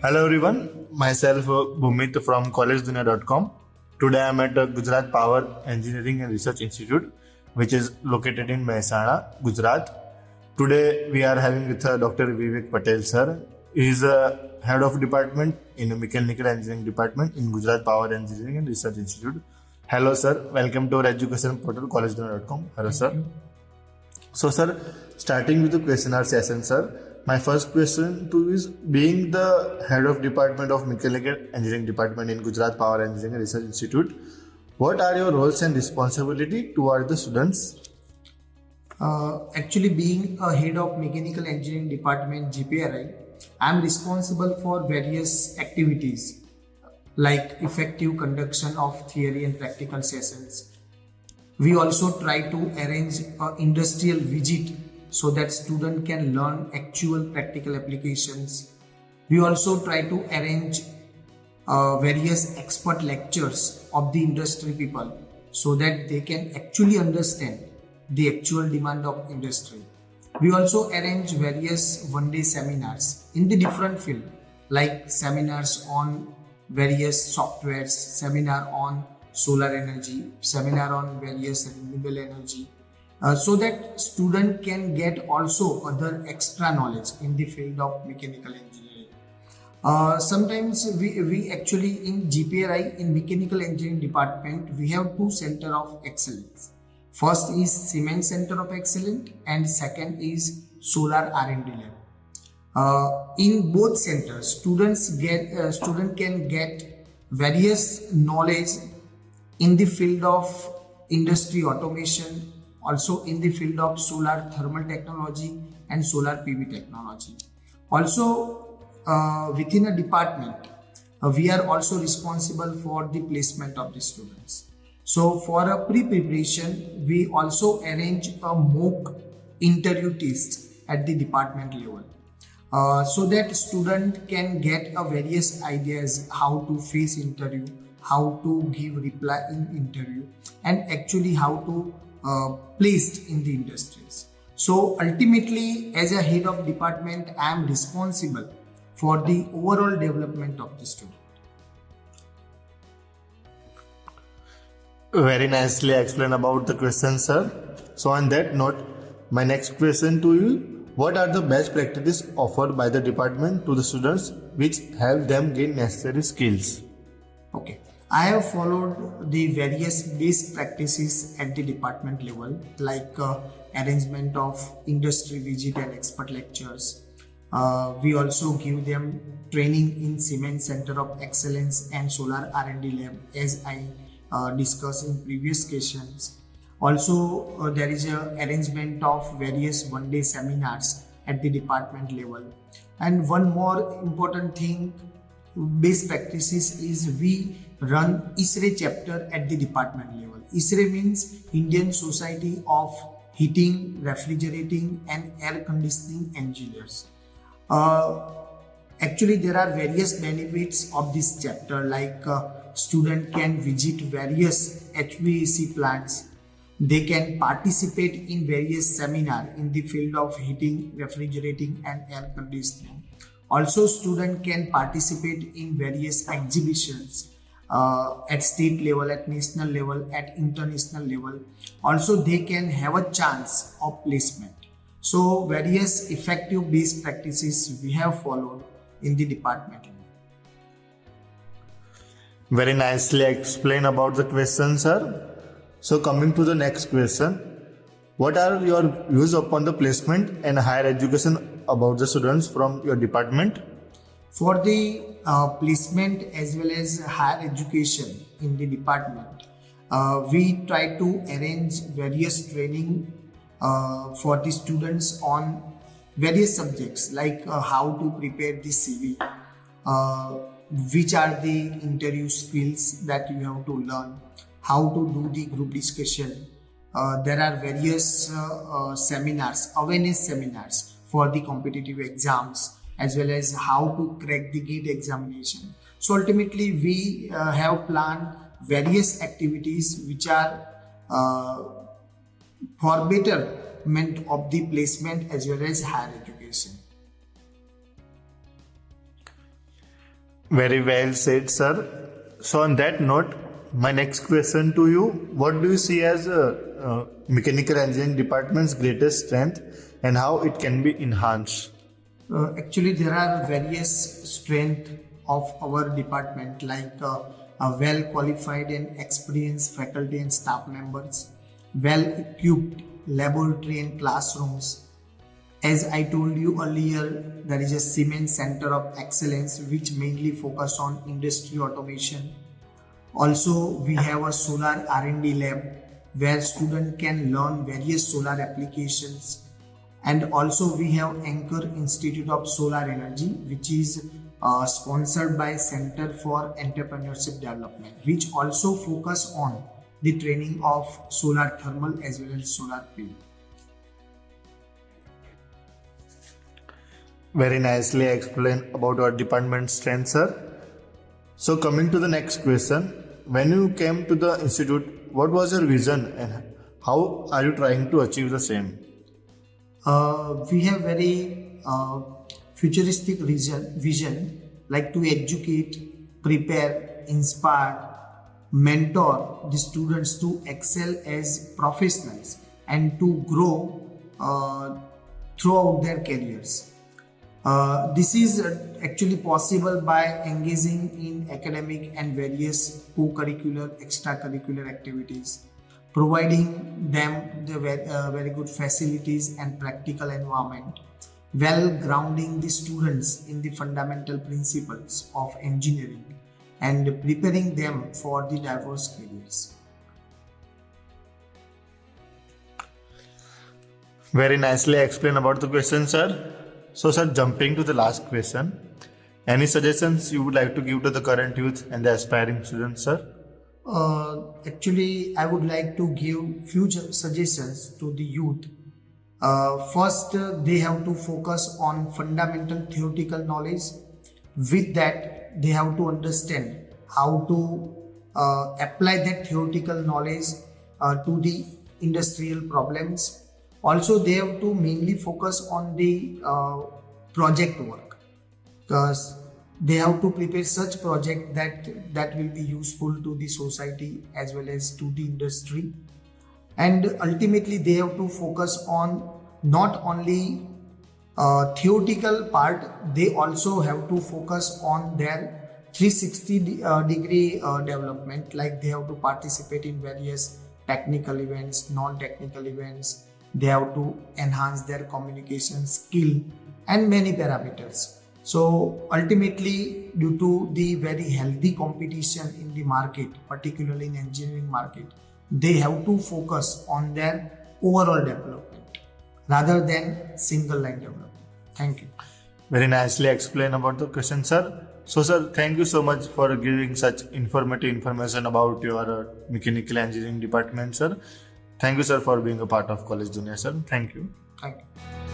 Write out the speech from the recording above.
Hello everyone, myself Bhumit from collegedunia.com. Today I am at Gujarat Power Engineering and Research Institute, which is located in Mehsana, Gujarat. Today we are having with Dr. Vivek Patel sir. He is head of department in the Mechanical Engineering Department in Gujarat Power Engineering and Research Institute. Hello sir, welcome to our education portal collegedunia.com. Hello sir. So sir, starting with the questionnaire session sir. My first question to you is, being the head of department of Mechanical Engineering Department in Gujarat Power Engineering and Research Institute, what are your roles and responsibility toward the students? Actually, being a head of Mechanical Engineering Department GPRI, I am responsible for various activities like effective conduction of theory and practical sessions. We also try to arrange an industrial visit so that student can learn actual practical applications. We also try to arrange various expert lectures of the industry people so that they can actually understand the actual demand of industry. We also arrange various one-day seminars in the different field, like seminars on various softwares, seminar on solar energy, seminar on various renewable energy, so that student can get also other extra knowledge in the field of mechanical engineering. Sometimes we actually in GPRI, in Mechanical Engineering Department, we have two center of excellence. First is Cement Center of Excellence and second is Solar R&D Lab. In both centers, student can get various knowledge in the field of industry automation, also in the field of solar thermal technology and solar PV technology. Also, within a department, we are also responsible for the placement of the students. So for a pre-preparation, we also arrange a mock interview test at the department level, so that student can get a various ideas how to face interview, how to give reply in interview, and actually how to placed in the industries. So ultimately, as a head of department, I am responsible for the overall development of the student. Very nicely explained about the question, sir. So on that note, my next question to you: what are the best practices offered by the department to the students which help them gain necessary skills? Okay. I have followed the various best practices at the department level, like arrangement of industry visit and expert lectures. We also give them training in Cement Center of Excellence and Solar R&D Lab, as I discussed in previous questions. Also, there is a arrangement of various one-day seminars at the department level. And one more important thing, best practices, is we run ISRE chapter at the department level. ISRE means Indian Society of Heating, Refrigerating and Air Conditioning Engineers. Actually, there are various benefits of this chapter, like student can visit various HVAC plants. They can participate in various seminars in the field of heating, refrigerating and air conditioning. Also, student can participate in various exhibitions at state level, at national level, at international level. Also, they can have a chance of placement. So, various effective best practices we have followed in the department. Very nicely explained about the question, sir. So coming to the next question, what are your views upon the placement and higher education about the students from your department? For the placement as well as higher education in the department, we try to arrange various training for the students on various subjects, like how to prepare the CV, which are the interview skills that you have to learn, how to do the group discussion. There are various seminars, awareness seminars for the competitive exams, as well as how to crack the GATE examination. So ultimately, we have planned various activities which are for betterment of the placement as well as higher education. Very well said, sir. So, on that note, my next question to you: what do you see as mechanical engineering department's greatest strength, and how it can be enhanced? Actually, there are various strengths of our department, like a well qualified and experienced faculty and staff members, well equipped laboratory and classrooms. As I told you earlier, there is a Siemens Center of Excellence which mainly focus on industry automation. Also, we have a solar R&D lab where students can learn various solar applications. And also we have Anchor Institute of Solar Energy, which is sponsored by Center for Entrepreneurship Development, which also focus on the training of solar thermal as well as solar PV. Very nicely explained about our department's strength, sir. So, coming to the next question: when you came to the institute, what was your vision, and how are you trying to achieve the same? We have very futuristic vision, like to educate, prepare, inspire, mentor the students to excel as professionals and to grow throughout their careers. This is actually possible by engaging in academic and various co-curricular, extracurricular activities, providing them the very good facilities and practical environment, well grounding the students in the fundamental principles of engineering and preparing them for the diverse careers. Very nicely explained about the question, sir. So, sir, jumping to the last question, any suggestions you would like to give to the current youth and the aspiring students, sir? Actually, I would like to give few suggestions to the youth. First, they have to focus on fundamental theoretical knowledge. With that, they have to understand how to apply that theoretical knowledge to the industrial problems. Also, they have to mainly focus on the project work, because they have to prepare such project that will be useful to the society as well as to the industry. And ultimately, they have to focus on not only theoretical part, they also have to focus on their 360 degree development, like they have to participate in various technical events, non-technical events. They have to enhance their communication skill and many parameters. So ultimately, due to the very healthy competition in the market, particularly in engineering market, they have to focus on their overall development rather than single line development. Thank you. Very nicely explained about the question, sir. So, sir, thank you so much for giving such informative information about your mechanical engineering department, sir. Thank you, sir, for being a part of College Junior, sir. Thank you. Thank you.